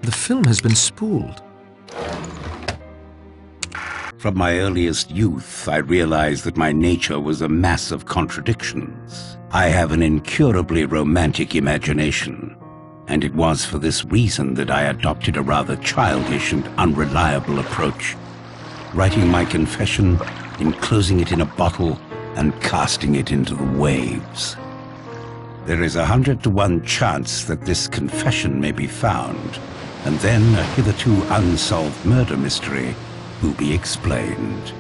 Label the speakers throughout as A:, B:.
A: The film has been spooled.
B: From my earliest youth, I realized that my nature was a mass of contradictions. I have an incurably romantic imagination, and it was for this reason that I adopted a rather childish and unreliable approach, writing my confession, enclosing it in a bottle, and casting it into the waves. There is 100-to-1 chance that this confession may be found, and then a hitherto unsolved murder mystery will be explained.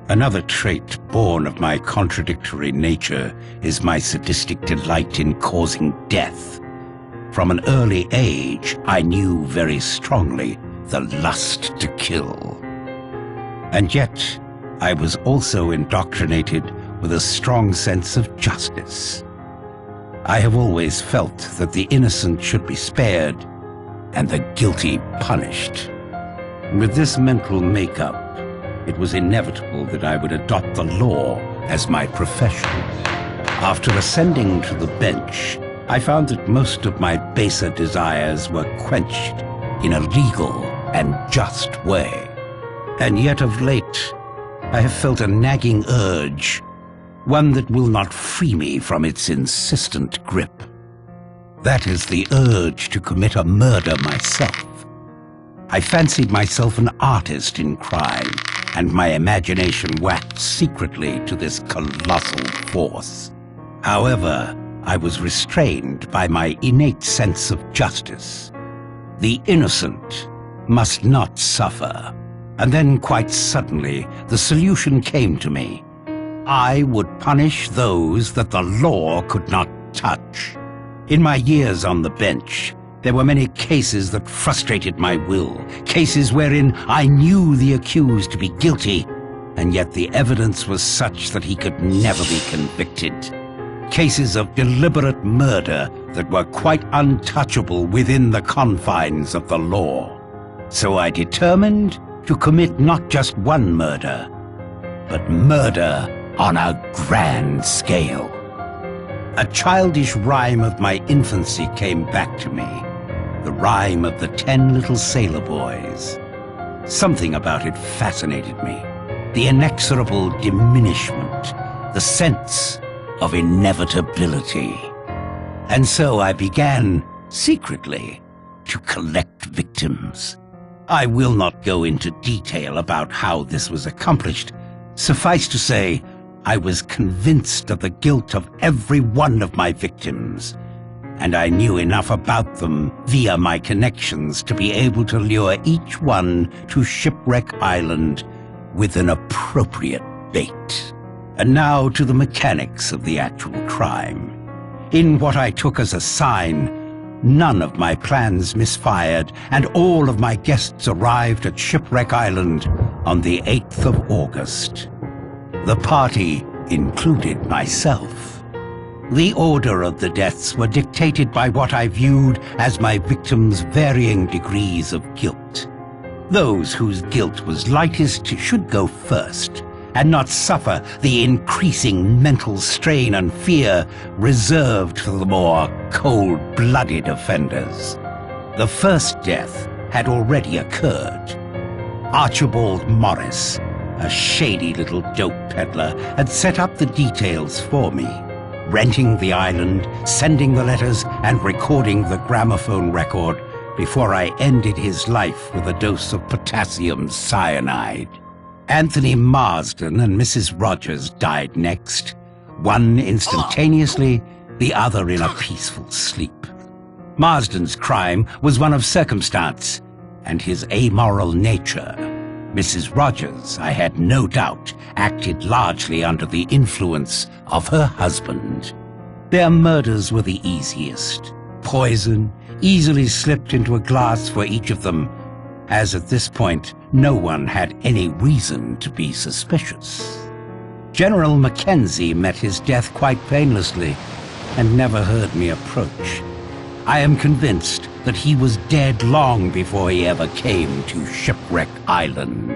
B: Another trait born of my contradictory nature is my sadistic delight in causing death. From an early age, I knew very strongly the lust to kill. And yet, I was also indoctrinated with a strong sense of justice. I have always felt that the innocent should be spared and the guilty punished. With this mental makeup, it was inevitable that I would adopt the law as my profession. After ascending to the bench, I found that most of my baser desires were quenched in a legal and just way. And yet of late, I have felt a nagging urge, one that will not free me from its insistent grip. That is the urge to commit a murder myself. I fancied myself an artist in crime, and my imagination waxed secretly to this colossal force. However, I was restrained by my innate sense of justice. The innocent must not suffer. And then, quite suddenly, the solution came to me. I would punish those that the law could not touch. In my years on the bench, there were many cases that frustrated my will, cases wherein I knew the accused to be guilty, and yet the evidence was such that he could never be convicted. Cases of deliberate murder that were quite untouchable within the confines of the law. So I determined to commit not just one murder, but murder on a grand scale. A childish rhyme of my infancy came back to me, the rhyme of the 10 little sailor boys. Something about it fascinated me, the inexorable diminishment, the sense of inevitability. And so I began, secretly, to collect victims. I will not go into detail about how this was accomplished. Suffice to say, I was convinced of the guilt of every one of my victims, and I knew enough about them via my connections to be able to lure each one to Shipwreck Island with an appropriate bait. And now to the mechanics of the actual crime. In what I took as a sign, none of my plans misfired, and all of my guests arrived at Shipwreck Island on the 8th of August. The party included myself. The order of the deaths were dictated by what I viewed as my victims' varying degrees of guilt. Those whose guilt was lightest should go first, and not suffer the increasing mental strain and fear reserved for the more cold-blooded offenders. The first death had already occurred. Archibald Morris, a shady little dope peddler, had set up the details for me, renting the island, sending the letters, and recording the gramophone record before I ended his life with a dose of potassium cyanide. Anthony Marsden and Mrs. Rogers died next, one instantaneously, the other in a peaceful sleep. Marsden's crime was one of circumstance and his amoral nature. Mrs. Rogers, I had no doubt, acted largely under the influence of her husband. Their murders were the easiest. Poison easily slipped into a glass for each of them, as at this point no one had any reason to be suspicious. General Mackenzie met his death quite painlessly and never heard me approach. I am convinced that he was dead long before he ever came to Shipwreck Island.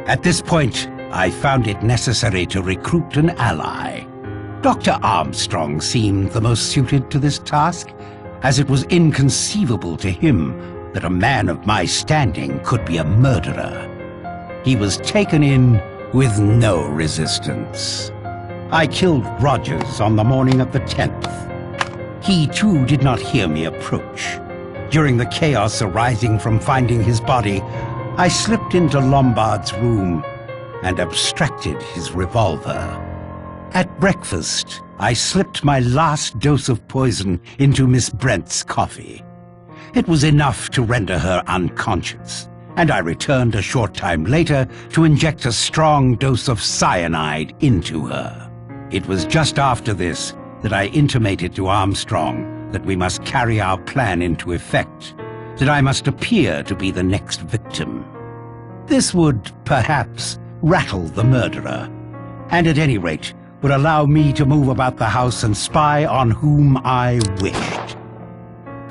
B: At this point, I found it necessary to recruit an ally. Dr. Armstrong seemed the most suited to this task, as it was inconceivable to him that a man of my standing could be a murderer. He was taken in with no resistance. I killed Rogers on the morning of the 10th. He too did not hear me approach. During the chaos arising from finding his body, I slipped into Lombard's room and abstracted his revolver. At breakfast, I slipped my last dose of poison into Miss Brent's coffee. It was enough to render her unconscious, and I returned a short time later to inject a strong dose of cyanide into her. It was just after this that I intimated to Armstrong that we must carry our plan into effect, that I must appear to be the next victim. This would, perhaps, rattle the murderer, and at any rate would allow me to move about the house and spy on whom I wished.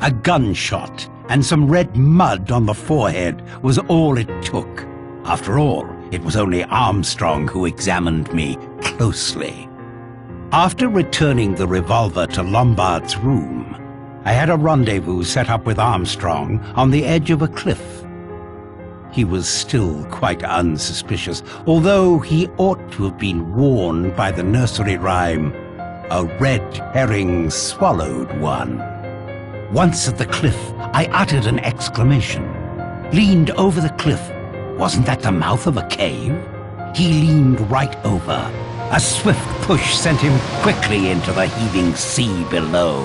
B: A gunshot and some red mud on the forehead was all it took. After all, it was only Armstrong who examined me closely. After returning the revolver to Lombard's room, I had a rendezvous set up with Armstrong on the edge of a cliff. He was still quite unsuspicious, although he ought to have been warned by the nursery rhyme, "A red herring swallowed one." Once at the cliff, I uttered an exclamation. Leaned over the cliff. Wasn't that the mouth of a cave? He leaned right over. A swift push sent him quickly into the heaving sea below.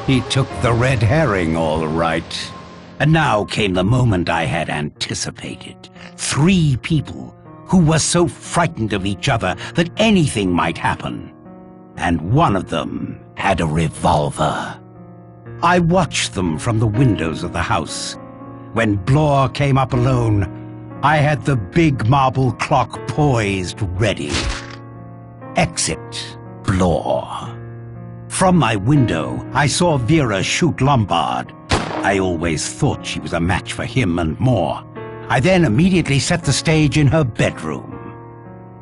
B: He took the red herring, all right. And now came the moment I had anticipated. 3 people who were so frightened of each other that anything might happen. And one of them had a revolver. I watched them from the windows of the house. When Blore came up alone, I had the big marble clock poised ready. Exit Blore. From my window, I saw Vera shoot Lombard. I always thought she was a match for him and more. I then immediately set the stage in her bedroom.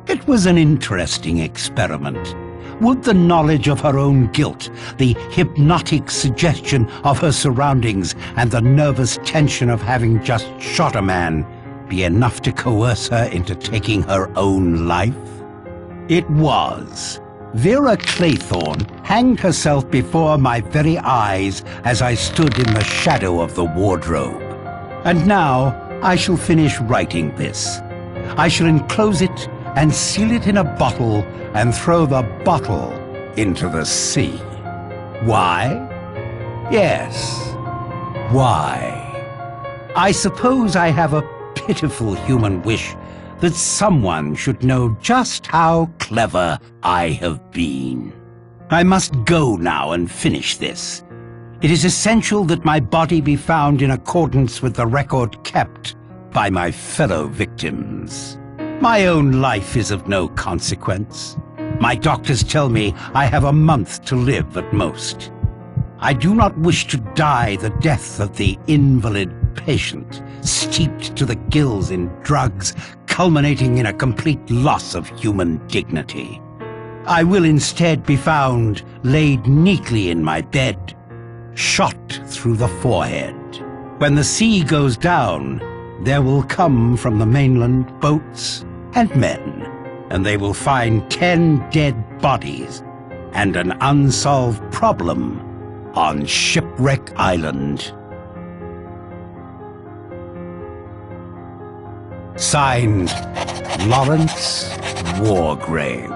B: It was an interesting experiment. Would the knowledge of her own guilt, the hypnotic suggestion of her surroundings, and the nervous tension of having just shot a man be enough to coerce her into taking her own life? It was. Vera Claythorne hanged herself before my very eyes as I stood in the shadow of the wardrobe. And now I shall finish writing this. I shall enclose it and seal it in a bottle and throw the bottle into the sea. Why? Yes, why? I suppose I have a pitiful human wish that someone should know just how clever I have been. I must go now and finish this. It is essential that my body be found in accordance with the record kept by my fellow victims. My own life is of no consequence. My doctors tell me I have a month to live at most. I do not wish to die the death of the invalid patient, steeped to the gills in drugs, culminating in a complete loss of human dignity. I will instead be found laid neatly in my bed, shot through the forehead. When the sea goes down, there will come from the mainland boats and men, and they will find 10 dead bodies and an unsolved problem on Shipwreck Island. Signed, Lawrence Wargrave.